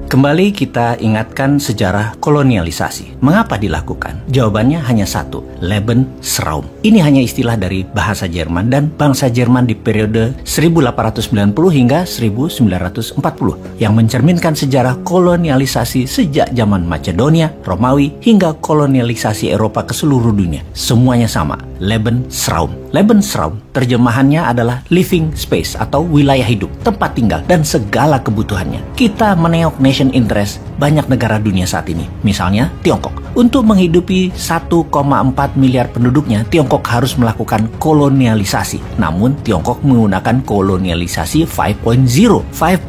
Kembali kita ingatkan sejarah kolonialisasi. Mengapa dilakukan? Jawabannya hanya satu, Lebensraum. Ini hanya istilah dari bahasa Jerman dan bangsa Jerman di periode 1890 hingga 1940 yang mencerminkan sejarah kolonialisasi sejak zaman Macedonia, Romawi hingga kolonialisasi Eropa ke seluruh dunia. Semuanya sama, Lebensraum. Lebensraum terjemahannya adalah living space atau wilayah hidup, tempat tinggal dan segala kebutuhannya. Kita meneok nation interest banyak negara dunia saat ini. Misalnya Tiongkok. Untuk menghidupi 1,4 miliar penduduknya, Tiongkok harus melakukan kolonialisasi. Namun Tiongkok menggunakan kolonialisasi 5.0. 5.0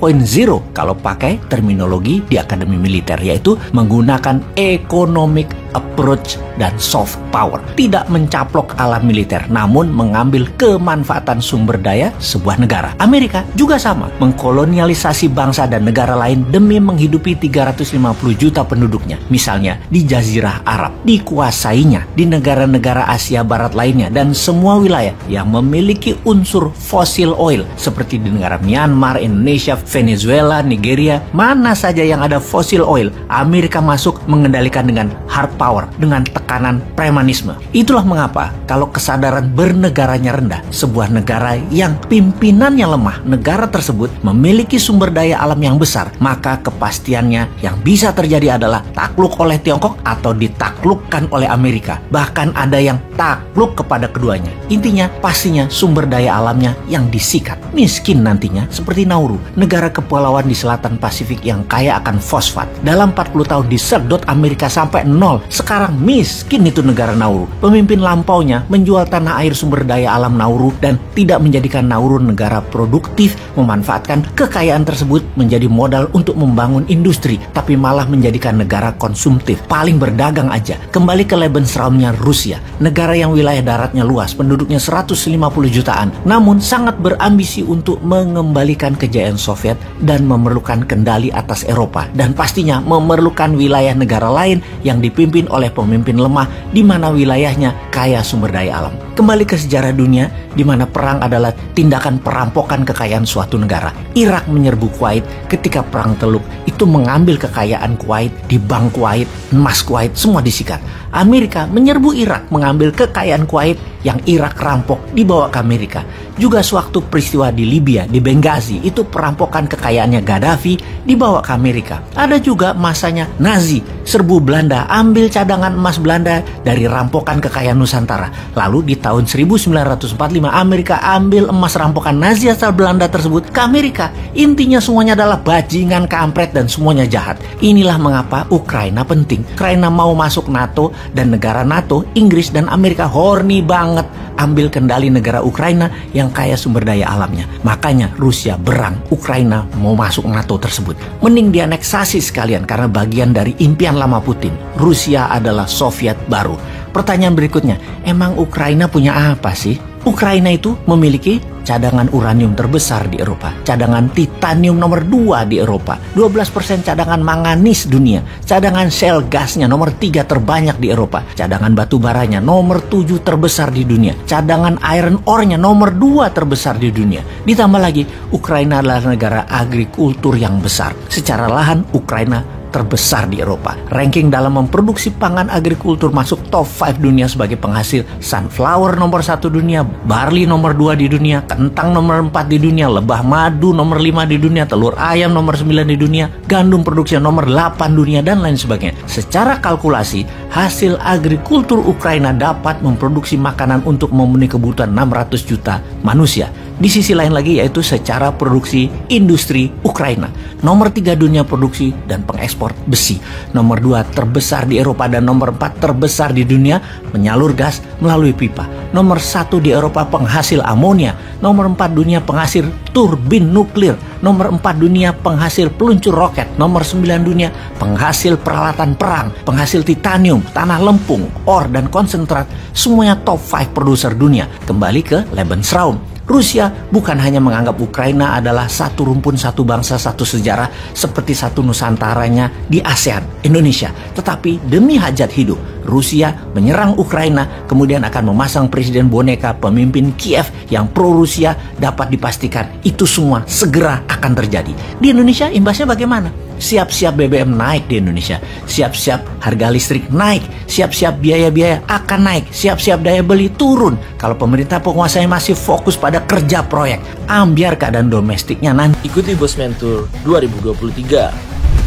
kalau pakai terminologi di Akademi Militer, yaitu menggunakan economic approach dan soft power. Tidak mencaplok alam militer, namun mengambil kemanfaatan sumber daya sebuah negara. Amerika juga sama, mengkolonialisasi bangsa dan negara lain demi menghidupi 350 juta penduduknya. Misalnya di Jazirah Arab, dikuasainya di negara-negara Asia Barat lainnya dan semua wilayah yang memiliki unsur fosil oil seperti di negara Myanmar, Indonesia, Venezuela, Nigeria. Mana saja yang ada fosil oil, Amerika masuk mengendalikan dengan hard power, dengan tekanan premanisme. Itulah mengapa kalau kesadaran bernegaranya rendah, sebuah negara yang pimpinannya lemah, negara tersebut memiliki sumber daya alam yang besar, maka kepastiannya yang bisa terjadi adalah takluk oleh Tiongkok atau ditaklukkan oleh Amerika. Bahkan ada yang takluk kepada keduanya. Intinya pastinya sumber daya alamnya yang disikat. Miskin nantinya seperti Nauru, negara kepulauan di selatan Pasifik yang kaya akan fosfat. Dalam 40 tahun disedot Amerika sampai nol. Sekarang miskin itu negara Nauru. Pemimpin lampaunya menjual tanah air sumber daya alam Nauru dan tidak menjadikan Nauru negara produktif, memanfaatkan kekayaan tersebut menjadi modal untuk membangun industri, tapi malah menjadikan negara konsumtif, paling berdagang aja. Kembali ke Lebensraumnya Rusia, negara yang wilayah daratnya luas, penduduknya 150 jutaan, namun sangat berambisi untuk mengembalikan kejayaan Soviet dan memerlukan kendali atas Eropa, dan pastinya memerlukan wilayah negara lain yang dipimpin oleh pemimpin lemah di mana wilayahnya kaya sumber daya alam. Kembali ke sejarah dunia di mana perang adalah tindakan perampokan kekayaan suatu negara. Irak menyerbu Kuwait ketika perang Teluk, itu mengambil kekayaan Kuwait, di bank Kuwait, emas Kuwait semua disikat. Amerika menyerbu Irak, mengambil kekayaan Kuwait yang Irak rampok dibawa ke Amerika. Juga sewaktu peristiwa di Libya, di Benghazi, itu perampokan kekayaannya Gaddafi dibawa ke Amerika. Ada juga masanya Nazi, serbu Belanda, ambil cadangan emas Belanda dari rampokan kekayaan Nusantara. Lalu di tahun 1945 Amerika ambil emas rampokan Nazi asal Belanda tersebut ke Amerika. Intinya semuanya adalah bajingan, kampret, dan semuanya jahat. Inilah mengapa Ukraina penting. Ukraina mau masuk NATO dan negara NATO, Inggris dan Amerika horny banget ambil kendali negara Ukraina yang kaya sumber daya alamnya. Makanya Rusia berang, Ukraina mau masuk NATO tersebut. Mending dianeksasi sekalian karena bagian dari impian lama Putin. Rusia adalah Soviet baru. Pertanyaan berikutnya, emang Ukraina punya apa sih? Ukraina itu memiliki cadangan uranium terbesar di Eropa, cadangan titanium nomor 2 di Eropa, 12% cadangan manganis dunia, cadangan shale gasnya nomor 3 terbanyak di Eropa, cadangan batu baranya nomor 7 terbesar di dunia, cadangan iron ore-nya nomor 2 terbesar di dunia. Ditambah lagi, Ukraina adalah negara agrikultur yang besar. Secara lahan, Ukraina terbesar di Eropa. Ranking dalam memproduksi pangan agrikultur masuk top 5 dunia sebagai penghasil sunflower nomor 1 dunia, barley nomor 2 di dunia, kentang nomor 4 di dunia, lebah madu nomor 5 di dunia, telur ayam nomor 9 di dunia, gandum produksi nomor 8 dunia, dan lain sebagainya. Secara kalkulasi, hasil agrikultur Ukraina dapat memproduksi makanan untuk memenuhi kebutuhan 600 juta manusia. Di sisi lain lagi yaitu secara produksi industri Ukraina. Nomor 3 dunia produksi dan pengekspor besi. Nomor 2 terbesar di Eropa dan nomor 4 terbesar di dunia menyalur gas melalui pipa. Nomor 1 di Eropa penghasil amonia. Nomor 4 dunia penghasil turbin nuklir. Nomor 4 dunia penghasil peluncur roket. Nomor 9 dunia penghasil peralatan perang, penghasil titanium, tanah lempung, ore dan konsentrat. Semuanya top 5 produser dunia. Kembali ke Lebensraum. Rusia bukan hanya menganggap Ukraina adalah satu rumpun, satu bangsa, satu sejarah seperti satu Nusantaranya di ASEAN, Indonesia. Tetapi demi hajat hidup, Rusia menyerang Ukraina, kemudian akan memasang presiden boneka pemimpin Kiev yang pro-Rusia. Dapat dipastikan itu semua segera akan terjadi. Di Indonesia imbasnya bagaimana? siap-siap BBM naik di Indonesia, siap-siap harga listrik naik, siap-siap biaya-biaya akan naik, siap-siap daya beli turun. Kalau pemerintah penguasanya masih fokus pada kerja proyek, ambiar keadaan domestiknya nanti. Ikuti Bosman Tour 2023,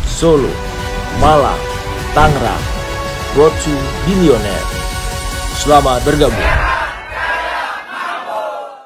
Solo, Malang, Tangerang, Road to Billionaire. Selamat bergabung.